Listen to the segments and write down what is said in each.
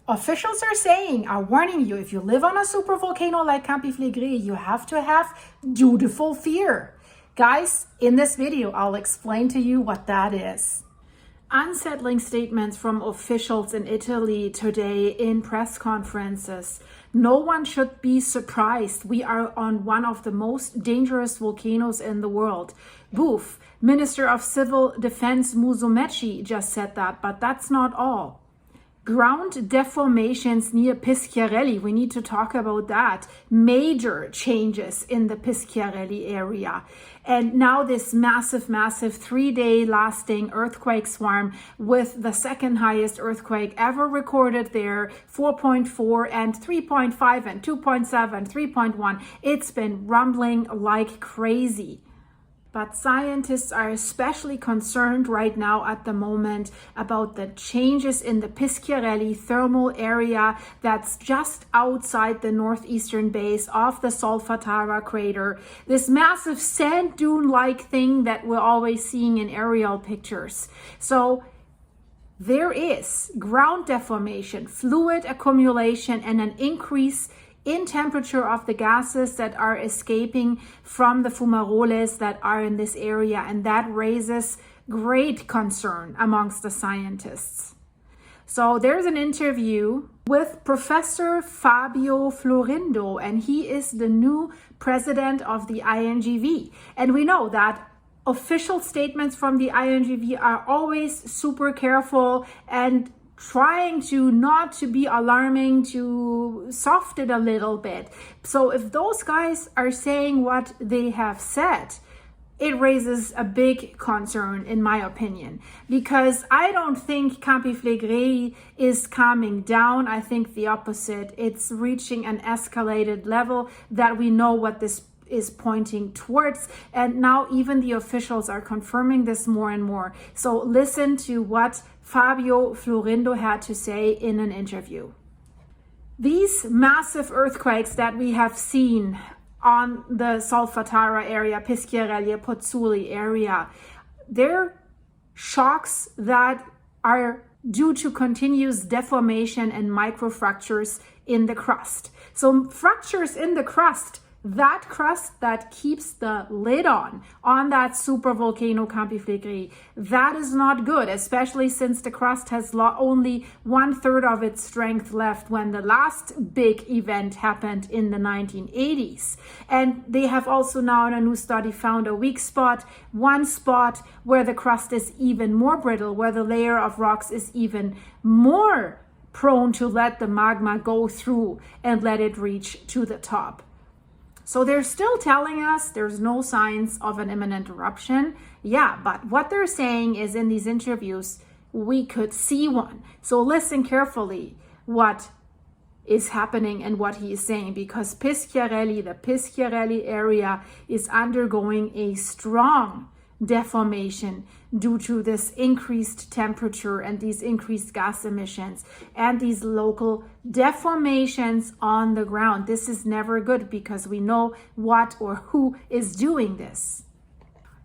Officials are warning you, if you live on a supervolcano like Campi Flegrei, you have to have dutiful fear. Guys, in this video, I'll explain to you what that is. Unsettling statements from officials in Italy today in press conferences. No one should be surprised. We are on one of the most dangerous volcanoes in the world. Boof, Minister of Civil Defense Musumeci just said that, but that's not all. Ground deformations near Pisciarelli, we need to talk about that. Major changes in the Pisciarelli area. And now this massive 3-day lasting earthquake swarm with the second highest earthquake ever recorded there, 4.4 and 3.5 and 2.7, 3.1. It's been rumbling like crazy. But scientists are especially concerned right now at the moment about the changes in the Pisciarelli thermal area that's just outside the northeastern base of the Solfatara crater. This massive sand dune-like thing that we're always seeing in aerial pictures. So there is ground deformation, fluid accumulation, and an increase in temperature of the gases that are escaping from the fumaroles that are in this area, and that raises great concern amongst the scientists. So there's an interview with Professor Fabio Florindo, and he is the new president of the INGV. And we know that official statements from the INGV are always super careful and trying to not to be alarming, to soft it a little bit. So if those guys are saying what they have said, it raises a big concern in my opinion, because I don't think Campi Flegrei is calming down. I think the opposite. It's reaching an escalated level that we know what this is pointing towards, and now even the officials are confirming this more and more. So listen to what Fabio Florindo had to say in an interview. These massive earthquakes that we have seen on the Solfatara area, Pisciarelli, Pozzuoli area, they're shocks that are due to continuous deformation and microfractures in the crust. So fractures in the crust, that crust that keeps the lid on that supervolcano Campi Flegrei, that is not good, especially since the crust has only 1/3 of its strength left when the last big event happened in the 1980s. And they have also now in a new study found a weak spot, one spot where the crust is even more brittle, where the layer of rocks is even more prone to let the magma go through and let it reach to the top. So they're still telling us there's no signs of an imminent eruption. Yeah, but what they're saying is in these interviews, we could see one. So listen carefully what is happening and what he is saying, because Pisciarelli, the Pisciarelli area is undergoing a strong deformation due to this increased temperature and these increased gas emissions and these local deformations on the ground. This is never good because we know what or who is doing this.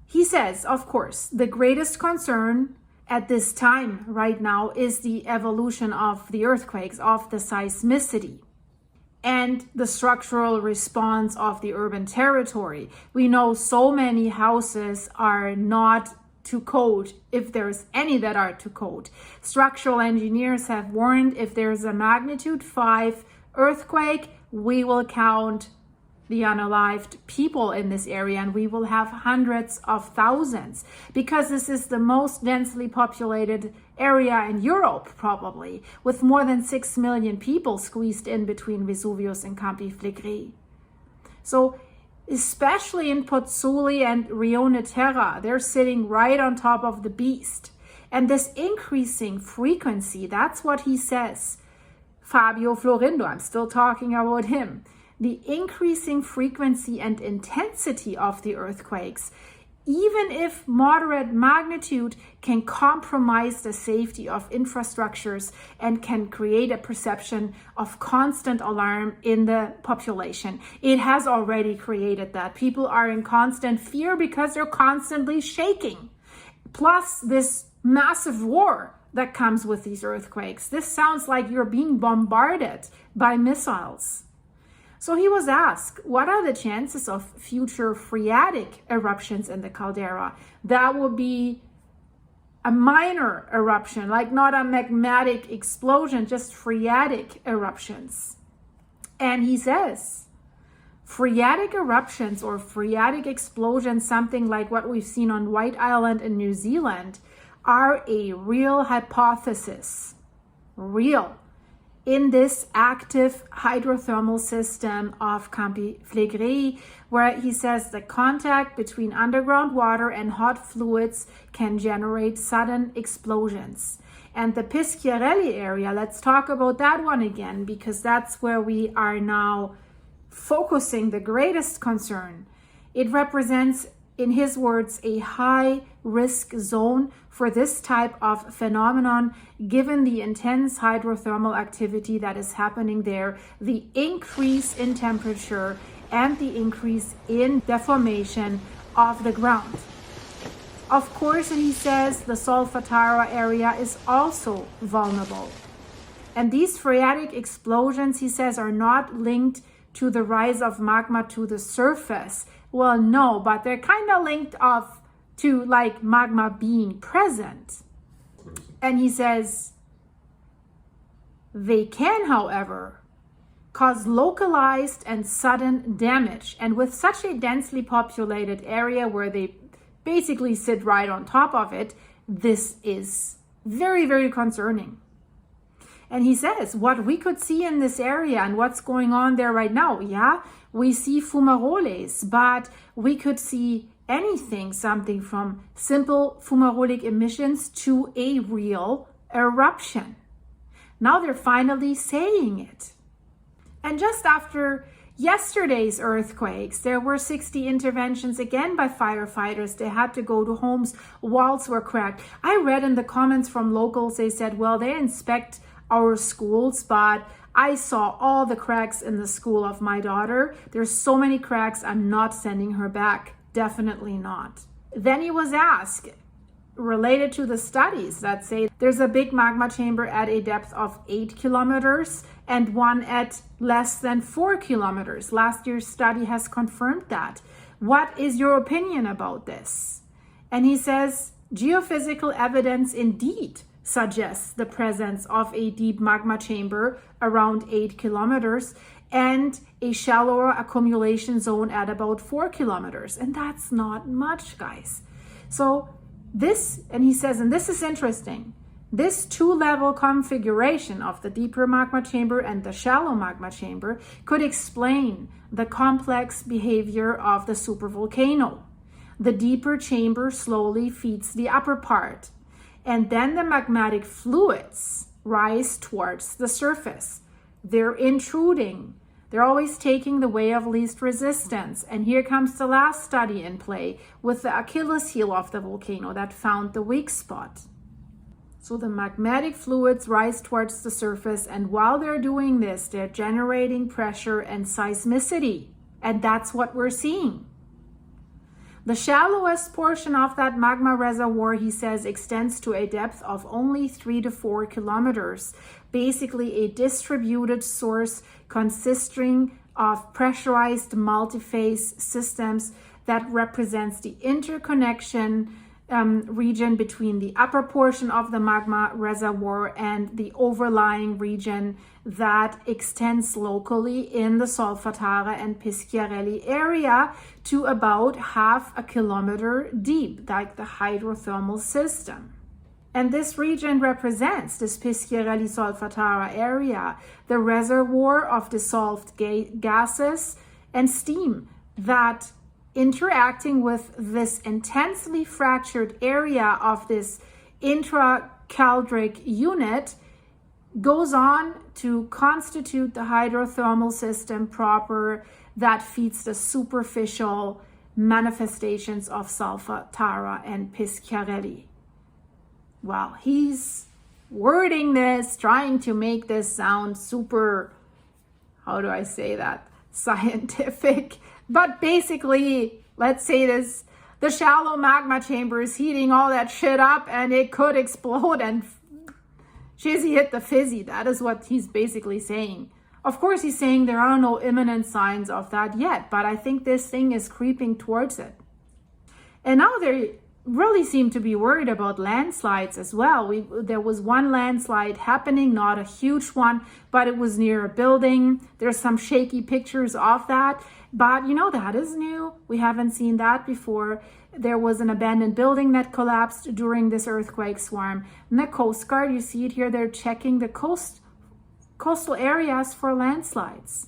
He says, of course, the greatest concern at this time right now is the evolution of the earthquakes, of the seismicity, and the structural response of the urban territory. We know so many houses are not to code, if there's any that are to code. Structural engineers have warned if there's a magnitude 5 earthquake, we will count the unalived people in this area, and we will have hundreds of thousands, because this is the most densely populated area in Europe, probably, with more than 6 million people squeezed in between Vesuvius and Campi Flegrei. So especially in Pozzuoli and Rione Terra, they're sitting right on top of the beast. And this increasing frequency, that's what he says. Fabio Florindo, I'm still talking about him. The increasing frequency and intensity of the earthquakes, even if moderate magnitude, can compromise the safety of infrastructures and can create a perception of constant alarm in the population. It has already created that. People are in constant fear because they're constantly shaking. Plus this massive war that comes with these earthquakes. This sounds like you're being bombarded by missiles. So he was asked, what are the chances of future phreatic eruptions in the caldera? That would be a minor eruption, like not a magmatic explosion, just phreatic eruptions. And he says, phreatic eruptions or phreatic explosions, something like what we've seen on White Island in New Zealand, are a real hypothesis, real, in this active hydrothermal system of Campi Flegrei, where he says the contact between underground water and hot fluids can generate sudden explosions. And the Pisciarelli area, let's talk about that one again, because that's where we are now focusing the greatest concern. It represents, in his words, a high risk zone for this type of phenomenon, given the intense hydrothermal activity that is happening there, the increase in temperature, and the increase in deformation of the ground. Of course, and he says, the Solfatara area is also vulnerable. And these phreatic explosions, he says, are not linked to the rise of magma to the surface. Well, no, but they're kind of linked off to like magma being present. And he says, they can, however, cause localized and sudden damage. And with such a densely populated area where they basically sit right on top of it, this is very, very concerning. And he says, what we could see in this area and what's going on there right now, yeah, we see fumaroles, but we could see anything, something from simple fumarolic emissions to a real eruption. Now they're finally saying it. And just after yesterday's earthquakes, there were 60 interventions again by firefighters. They had to go to homes, walls were cracked. I read in the comments from locals, they said, well, they inspect our schools, but I saw all the cracks in the school of my daughter. There's so many cracks, I'm not sending her back. Definitely not. Then he was asked, related to the studies that say there's a big magma chamber at a depth of 8 kilometers and one at less than 4 kilometers. Last year's study has confirmed that. What is your opinion about this? And he says, geophysical evidence indeed suggests the presence of a deep magma chamber around 8 kilometers and a shallower accumulation zone at about 4 kilometers. And that's not much, guys. So this, and he says, and this is interesting, this two-level configuration of the deeper magma chamber and the shallow magma chamber could explain the complex behavior of the supervolcano. The deeper chamber slowly feeds the upper part, and then the magmatic fluids rise towards the surface. They're intruding. They're always taking the way of least resistance. And here comes the last study in play with the Achilles heel of the volcano that found the weak spot. So the magmatic fluids rise towards the surface, and while they're doing this, they're generating pressure and seismicity. And that's what we're seeing. The shallowest portion of that magma reservoir, he says, extends to a depth of only 3 to 4 kilometers. Basically a distributed source consisting of pressurized multi-phase systems that represents the interconnection region between the upper portion of the magma reservoir and the overlying region that extends locally in the Solfatara and Pisciarelli area to about half a kilometer deep, like the hydrothermal system. And this region represents, this Pisciarelli Solfatara area, the reservoir of dissolved gases and steam that, interacting with this intensely fractured area of this intracaldric unit, goes on to constitute the hydrothermal system proper that feeds the superficial manifestations of Solfatara and Pisciarelli. Well, he's wording this, trying to make this sound super, how do I say that, scientific. But basically, let's say this, the shallow magma chamber is heating all that shit up and it could explode and Shizzy hit the fizzy. That is what he's basically saying. Of course, he's saying there are no imminent signs of that yet, but I think this thing is creeping towards it. And now they really seem to be worried about landslides as well. There was one landslide happening, not a huge one, but it was near a building. There's some shaky pictures of that, but you know, that is new. We haven't seen that before. There was an abandoned building that collapsed during this earthquake swarm. And the Coast Guard, you see it here, they're checking the coastal areas for landslides.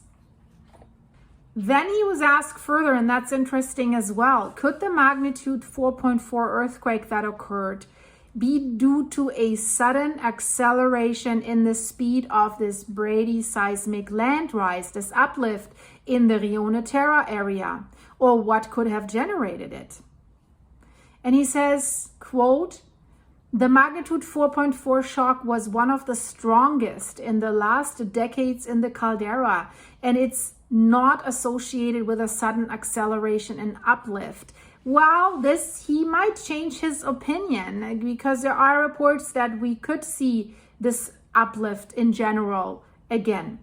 Then he was asked further, and that's interesting as well. Could the magnitude 4.4 earthquake that occurred be due to a sudden acceleration in the speed of this Brady seismic land rise, this uplift in the Rione Terra area? Or what could have generated it? And he says, quote, "The magnitude 4.4 shock was one of the strongest in the last decades in the caldera, and it's not associated with a sudden acceleration and uplift." Well, he might change his opinion, because there are reports that we could see this uplift in general again.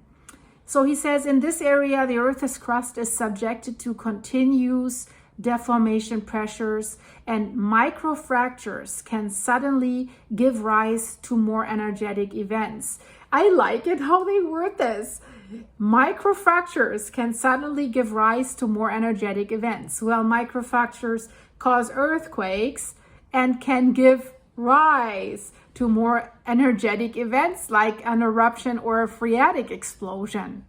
So he says, in this area, the Earth's crust is subjected to continuous deformation pressures, and microfractures can suddenly give rise to more energetic events. I like it how they word this. Microfractures can suddenly give rise to more energetic events. Well, microfractures cause earthquakes and can give rise to more energetic events like an eruption or a phreatic explosion.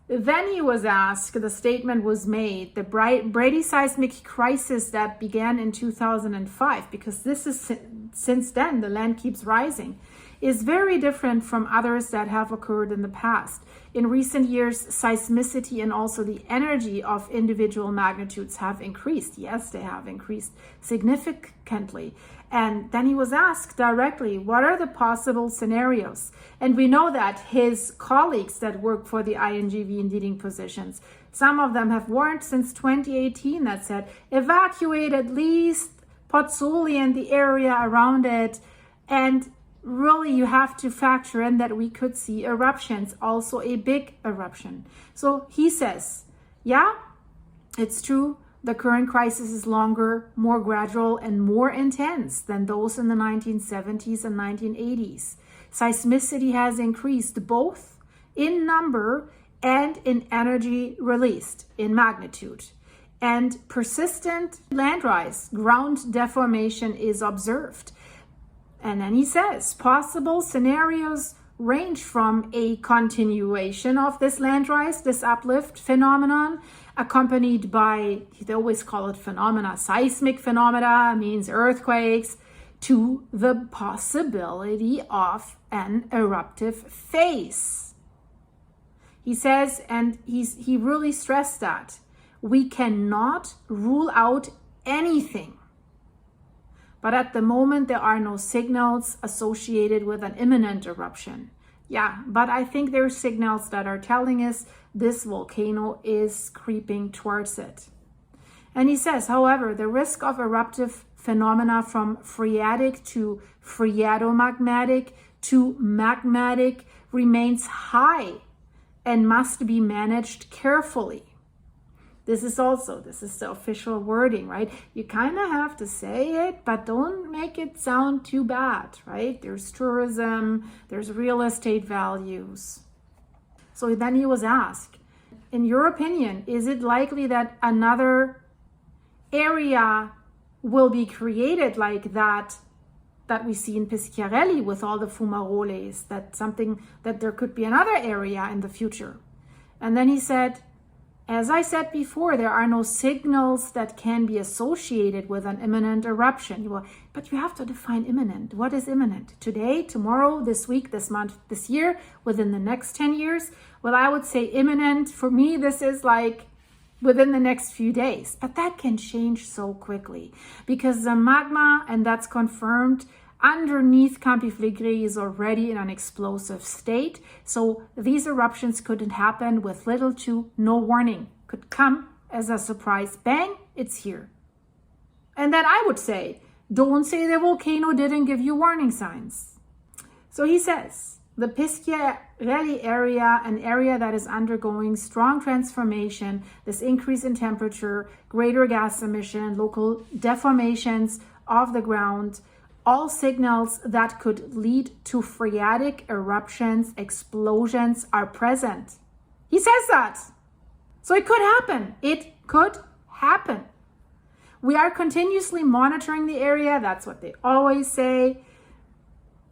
Then he was asked, the statement was made, the Brady seismic crisis that began in 2005, because this is since then the land keeps rising, is very different from others that have occurred in the past. In recent years, seismicity and also the energy of individual magnitudes have increased. Yes, they have increased significantly. And then he was asked directly, what are the possible scenarios? And we know that his colleagues that work for the INGV in leading positions, some of them have warned since 2018 that said, evacuate at least Pozzuoli and the area around it. And really, you have to factor in that we could see eruptions, also a big eruption. So he says, yeah, it's true. The current crisis is longer, more gradual, and more intense than those in the 1970s and 1980s. Seismicity has increased both in number and in energy released, in magnitude. And persistent land rise, ground deformation is observed. And then he says, possible scenarios range from a continuation of this land rise, this uplift phenomenon, accompanied by, they always call it phenomena, seismic phenomena, means earthquakes, to the possibility of an eruptive phase. He says, and he really stressed that, we cannot rule out anything. But at the moment, there are no signals associated with an imminent eruption. Yeah, but I think there are signals that are telling us this volcano is creeping towards it. And he says, however, the risk of eruptive phenomena from phreatic to phreatomagmatic to magmatic remains high and must be managed carefully. This is the official wording, right? You kind of have to say it, but don't make it sound too bad, right? There's tourism, there's real estate values. So then he was asked, in your opinion, is it likely that another area will be created like that we see in Pisciarelli with all the fumaroles, that there could be another area in the future? And then he said, as I said before, there are no signals that can be associated with an imminent eruption. But you have to define imminent. What is imminent? Today, tomorrow, this week, this month, this year, within the next 10 years? Well, I would say imminent. For me, this is like within the next few days. But that can change so quickly because the magma, and that's confirmed, underneath Campi Flegrei is already in an explosive state. So these eruptions couldn't happen with little to no warning. Could come as a surprise. Bang, it's here. And then I would say, don't say the volcano didn't give you warning signs. So he says, the Pisciarelli area, an area that is undergoing strong transformation, this increase in temperature, greater gas emission, local deformations of the ground, all signals that could lead to phreatic eruptions, explosions are present. He says that. So it could happen. It could happen. We are continuously monitoring the area. That's what they always say.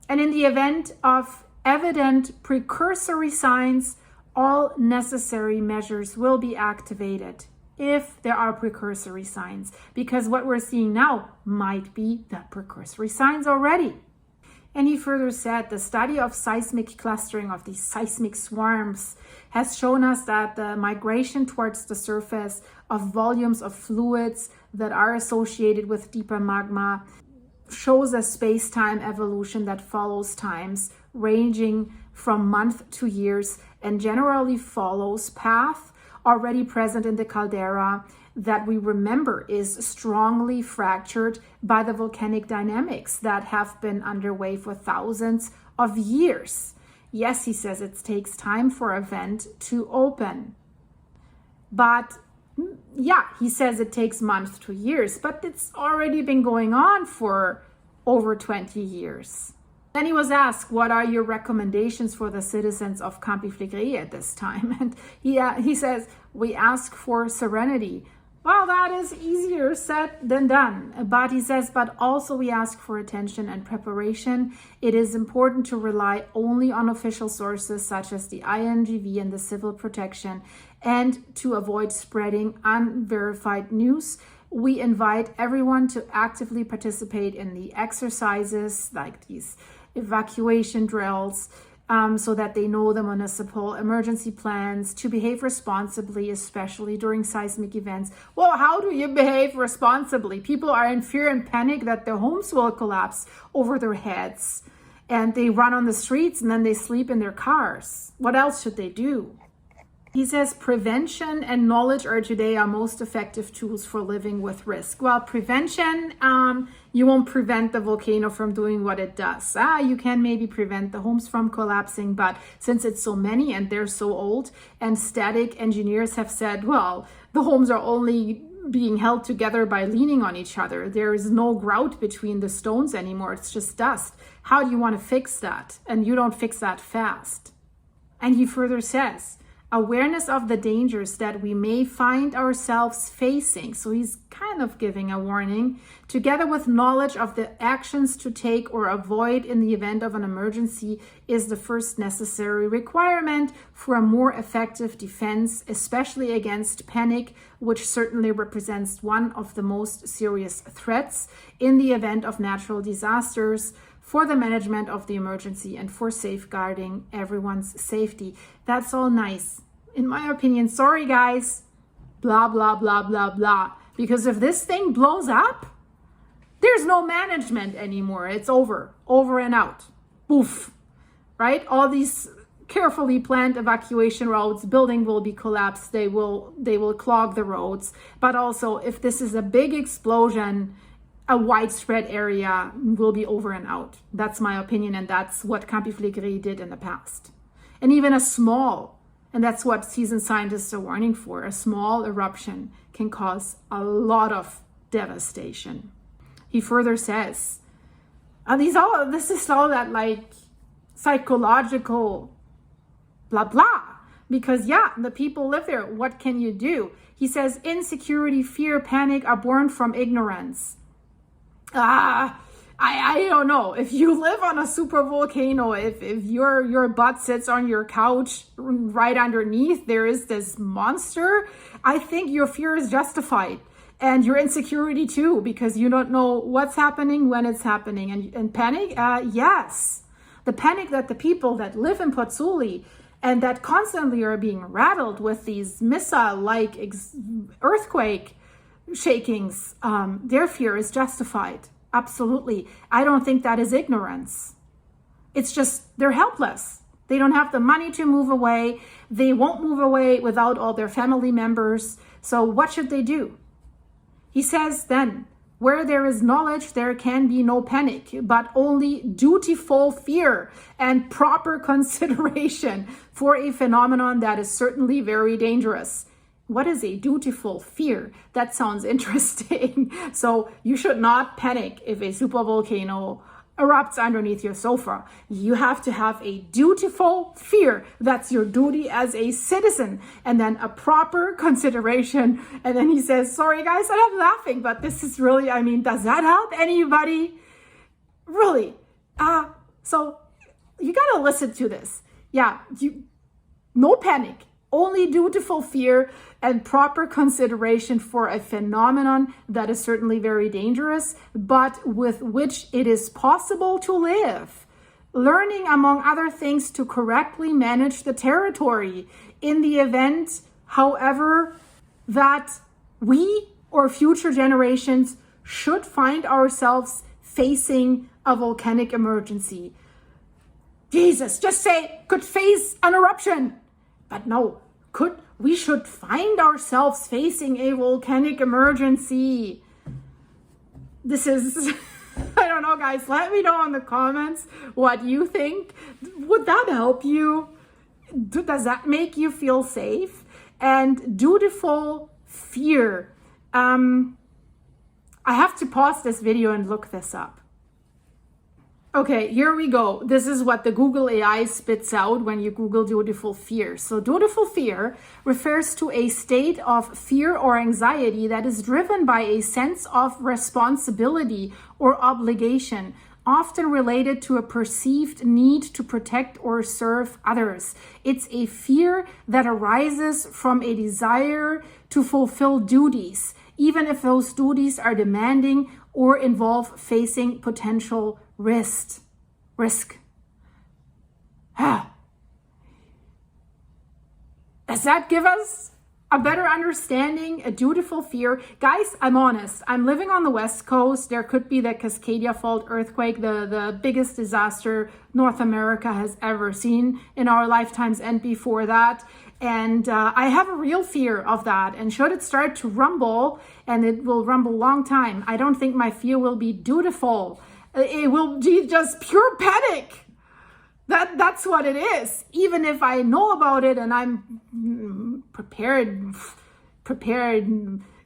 And in the event of evident precursory signs, all necessary measures will be activated if there are precursory signs, because what we're seeing now might be the precursory signs already. And he further said the study of seismic clustering of these seismic swarms has shown us that the migration towards the surface of volumes of fluids that are associated with deeper magma shows a space-time evolution that follows times ranging from months to years and generally follows path already present in the caldera that we remember is strongly fractured by the volcanic dynamics that have been underway for thousands of years. Yes, he says it takes time for a vent to open. But yeah, he says it takes months to years, but it's already been going on for over 20 years. Then he was asked, what are your recommendations for the citizens of Campi Flegrei at this time? And he says, we ask for serenity. Well, that is easier said than done. But he says, but also we ask for attention and preparation. It is important to rely only on official sources such as the INGV and the civil protection, and to avoid spreading unverified news. We invite everyone to actively participate in the exercises like these evacuation drills, so that they know the municipal emergency plans, to behave responsibly, especially during seismic events. Well, how do you behave responsibly? People are in fear and panic that their homes will collapse over their heads, and they run on the streets and then they sleep in their cars. What else should they do? He says prevention and knowledge are today our most effective tools for living with risk. Well, prevention, you won't prevent the volcano from doing what it does. You can maybe prevent the homes from collapsing, but since it's so many and they're so old, and static engineers have said, well, the homes are only being held together by leaning on each other. There is no grout between the stones anymore. It's just dust. How do you want to fix that? And you don't fix that fast. And he further says, awareness of the dangers that we may find ourselves facing. So he's kind of giving a warning, together with knowledge of the actions to take or avoid in the event of an emergency, is the first necessary requirement for a more effective defense, especially against panic, which certainly represents one of the most serious threats in the event of natural disasters, for the management of the emergency and for safeguarding everyone's safety. That's all nice. In my opinion, sorry guys, blah, blah, blah, blah, blah. Because if this thing blows up, there's no management anymore. It's over and out. Poof, right? All these carefully planned evacuation routes, building will be collapsed. They will clog the roads. But also, if this is a big explosion, a widespread area will be over and out. That's my opinion, and that's what Campi Flegrei did in the past. And even a small, and that's what seasoned scientists are warning for, a small eruption can cause a lot of devastation. He further says, this is all that like psychological blah, blah. Because yeah, the people live there. What can you do? He says, insecurity, fear, panic are born from ignorance. I don't know. If you live on a super volcano, if your butt sits on your couch right underneath, there is this monster, I think your fear is justified. And your insecurity too, because you don't know what's happening, when it's happening. And panic, yes. The panic that the people that live in Pozzuoli and that constantly are being rattled with these missile-like earthquake shakings, their fear is justified. Absolutely. I don't think that is ignorance. It's just they're helpless. They don't have the money to move away. They won't move away without all their family members. So what should they do? He says then, Where there is knowledge, there can be no panic, but only dutiful fear and proper consideration for a phenomenon that is certainly very dangerous. What is a dutiful fear? That sounds interesting. So you should not panic if a supervolcano erupts underneath your sofa. You have to have a dutiful fear. That's your duty as a citizen. And then a proper consideration. And then he says, sorry guys, I'm laughing, but this is really, I mean, does that help anybody? Really? So you gotta listen to this. Yeah, no panic. Only dutiful fear and proper consideration for a phenomenon that is certainly very dangerous, but with which it is possible to live. Learning, among other things, to correctly manage the territory in the event, however, that we or future generations should find ourselves facing a volcanic emergency. Jesus, just say, could face an eruption. But no, we should find ourselves facing a volcanic emergency. This is, I don't know, guys, let me know in the comments what you think. Would that help you? Does that make you feel safe? And dutiful fear. I have to pause this video and look this up. Okay, here we go. This is what the Google AI spits out when you Google dutiful fear. So dutiful fear refers to a state of fear or anxiety that is driven by a sense of responsibility or obligation, often related to a perceived need to protect or serve others. It's a fear that arises from a desire to fulfill duties, even if those duties are demanding or involve facing potential risk. Does that give us a better understanding, a dutiful fear? Guys, I'm honest. I'm living on the West Coast. There could be the Cascadia Fault earthquake, the biggest disaster North America has ever seen in our lifetimes and before that. And I have a real fear of that. And should it start to rumble, and it will rumble a long time, I don't think my fear will be dutiful. It will be just pure panic. That's what it is. Even if I know about it and I'm prepared.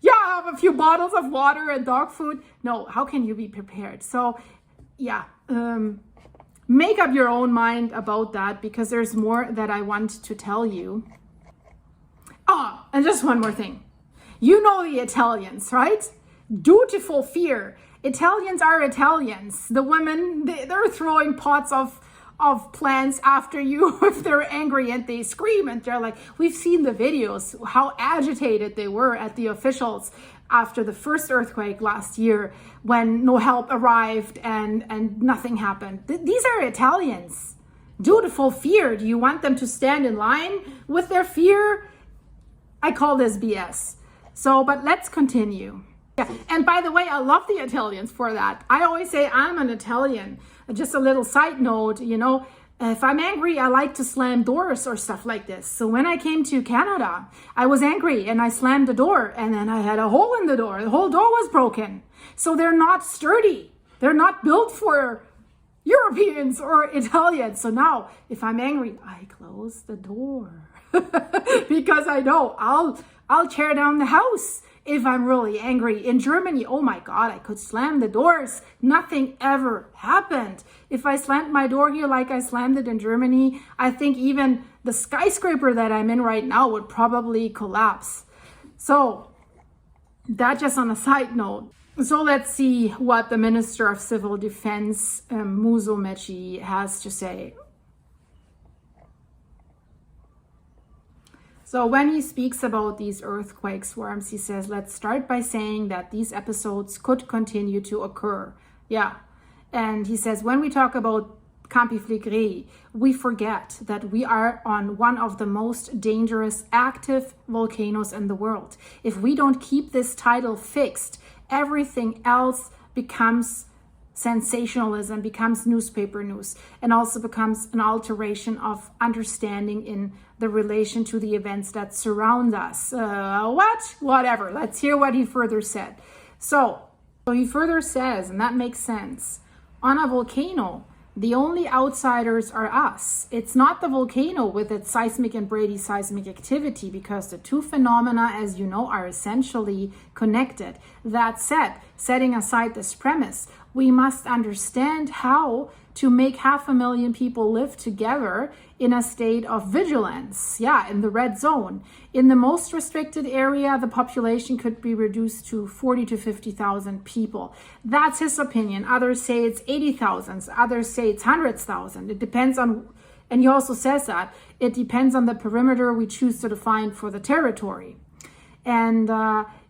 Yeah, I have a few bottles of water and dog food. No, how can you be prepared? So yeah, make up your own mind about that, because there's more that I want to tell you. Oh, and just one more thing. You know the Italians, right? Dutiful fear. Italians are Italians. The women, they're throwing pots of plants after you if they're angry, and they scream, and they're like, we've seen the videos, how agitated they were at the officials after the first earthquake last year when no help arrived and nothing happened. These are Italians. Dutiful fear. Do you want them to stand in line with their fear? I call this BS. So, but let's continue. Yeah. And by the way, I love the Italians for that. I always say I'm an Italian. Just a little side note, you know, if I'm angry, I like to slam doors or stuff like this. So when I came to Canada, I was angry and I slammed the door, and then I had a hole in the door. The whole door was broken. So they're not sturdy. They're not built for Europeans or Italians. So now if I'm angry, I close the door because I know I'll tear down the house if I'm really angry. In Germany, oh my God, I could slam the doors. Nothing ever happened. If I slammed my door here like I slammed it in Germany, I think even the skyscraper that I'm in right now would probably collapse. So that just on a side note. So let's see what the Minister of Civil Defense, Musumeci, has to say. So when he speaks about these earthquake swarms, he says, let's start by saying that these episodes could continue to occur. Yeah. And he says, when we talk about Campi Flegrei, we forget that we are on one of the most dangerous active volcanoes in the world. If we don't keep this title fixed, everything else becomes sensationalism, becomes newspaper news, and also becomes an alteration of understanding in the relation to the events that surround us. Whatever. Let's hear what he further said. So So he further says, and that makes sense, on a volcano, the only outsiders are us. It's not the volcano with its seismic and bradyseismic activity, because the two phenomena, as you know, are essentially connected. That said, setting aside this premise, we must understand how to make 500,000 people live together in a state of vigilance. Yeah, in the red zone. In the most restricted area, the population could be reduced to 40 to 50,000 people. That's his opinion. Others say it's 80,000. Others say it's hundreds thousand. It depends on, and he also says that, it depends on the perimeter we choose to define for the territory. And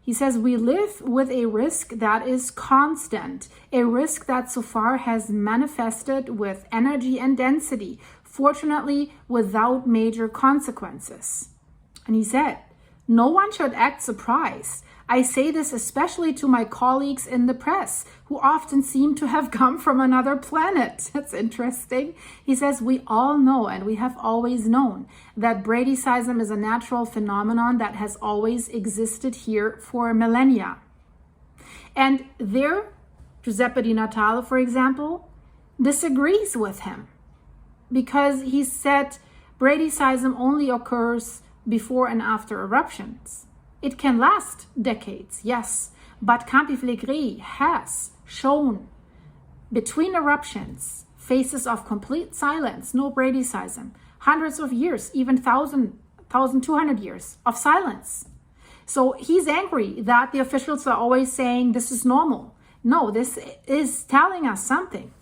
he says we live with a risk that is constant, a risk that so far has manifested with energy and density, fortunately without major consequences. And he said, no one should act surprised. I say this especially to my colleagues in the press, who often seem to have come from another planet. That's interesting. He says, we all know, and we have always known, that bradyseism is a natural phenomenon that has always existed here for millennia. And there, Giuseppe Di Natale, for example, disagrees with him, because he said bradyseism only occurs before and after eruptions. It can last decades, yes, but Campi Flegrei has shown between eruptions phases of complete silence, no bradyseism, hundreds of years, even 1,200 years of silence. So he's angry that the officials are always saying this is normal. No, this is telling us something.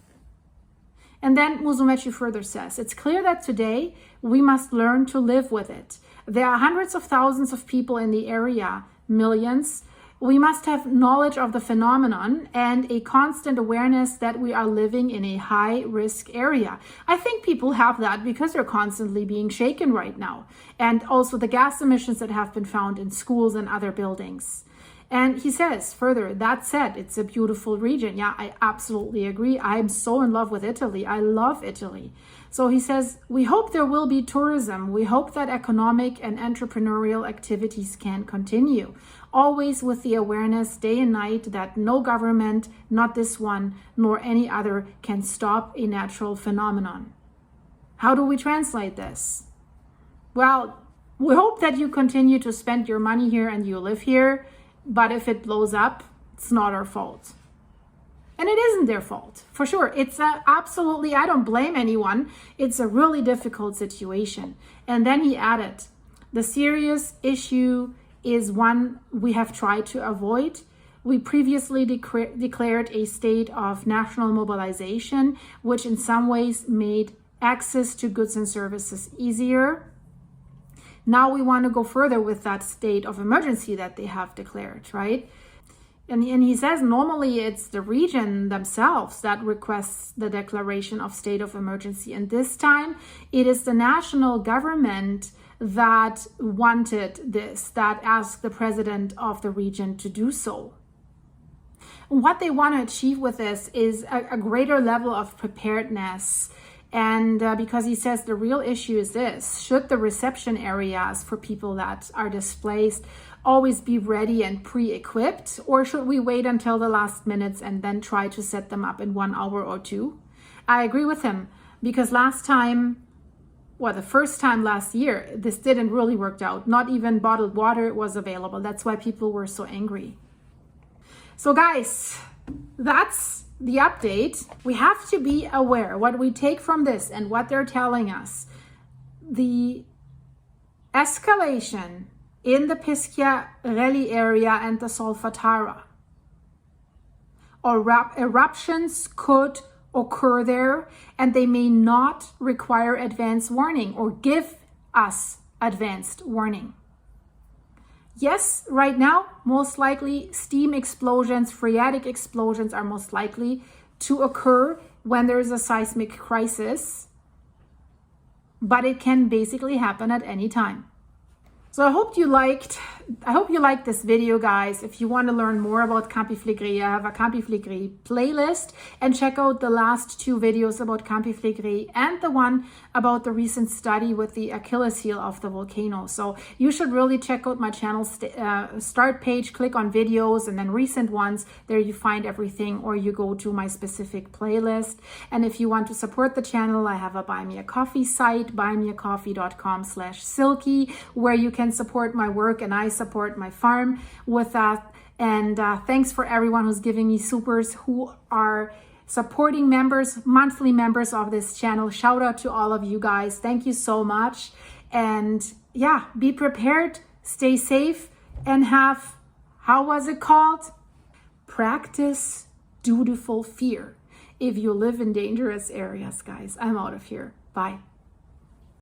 And then Musumeci further says, it's clear that today we must learn to live with it. There are hundreds of thousands of people in the area, millions. We must have knowledge of the phenomenon and a constant awareness that we are living in a high-risk area. I think people have that because they're constantly being shaken right now. And also the gas emissions that have been found in schools and other buildings. And he says further, that said, it's a beautiful region. Yeah, I absolutely agree. I'm so in love with Italy. I love Italy. So he says, we hope there will be tourism. We hope that economic and entrepreneurial activities can continue, always with the awareness day and night that no government, not this one, nor any other, can stop a natural phenomenon. How do we translate this? Well, we hope that you continue to spend your money here and you live here, but if it blows up, it's not our fault. And it isn't their fault, for sure. It's absolutely, I don't blame anyone. It's a really difficult situation. And then he added, the serious issue is one we have tried to avoid. We previously declared a state of national mobilization, which in some ways made access to goods and services easier. Now we want to go further with that state of emergency that they have declared, right? And he says normally it's the region themselves that requests the declaration of state of emergency. And this time it is the national government that wanted this, that asked the president of the region to do so. And what they want to achieve with this is a greater level of preparedness. And because he says the real issue is this: should the reception areas for people that are displaced always be ready and pre-equipped, or should we wait until the last minutes and then try to set them up in 1 hour or two? I agree with him, because last time, well, the first time last year, this didn't really work out. Not even bottled water was available. That's why people were so angry. So guys, that's the update. We have to be aware what we take from this and what they're telling us. The escalation in the Pisciarelli area and the Solfatara, or eruptions could occur there, and they may not require advance warning or give us advanced warning. Yes, right now, most likely steam explosions, phreatic explosions are most likely to occur when there is a seismic crisis, but it can basically happen at any time. So I hope you liked I hope you like this video, guys. If you want to learn more about Campi Flegrei, I have a Campi Flegrei playlist, and check out the last 2 videos about Campi Flegrei and the one about the recent study with the Achilles heel of the volcano. So you should really check out my channel start page, click on videos, and then recent ones. There you find everything, or you go to my specific playlist. And if you want to support the channel, I have a Buy Me a Coffee site, buymeacoffee.com/silky, where you can support my work and I support my farm with that. And thanks for everyone who's giving me supers, who are supporting members, monthly members of this channel. Shout out to all of you guys. Thank you so much. And yeah, be prepared, stay safe, and have, how was it called? Practice dutiful fear if you live in dangerous areas, guys. I'm out of here. Bye.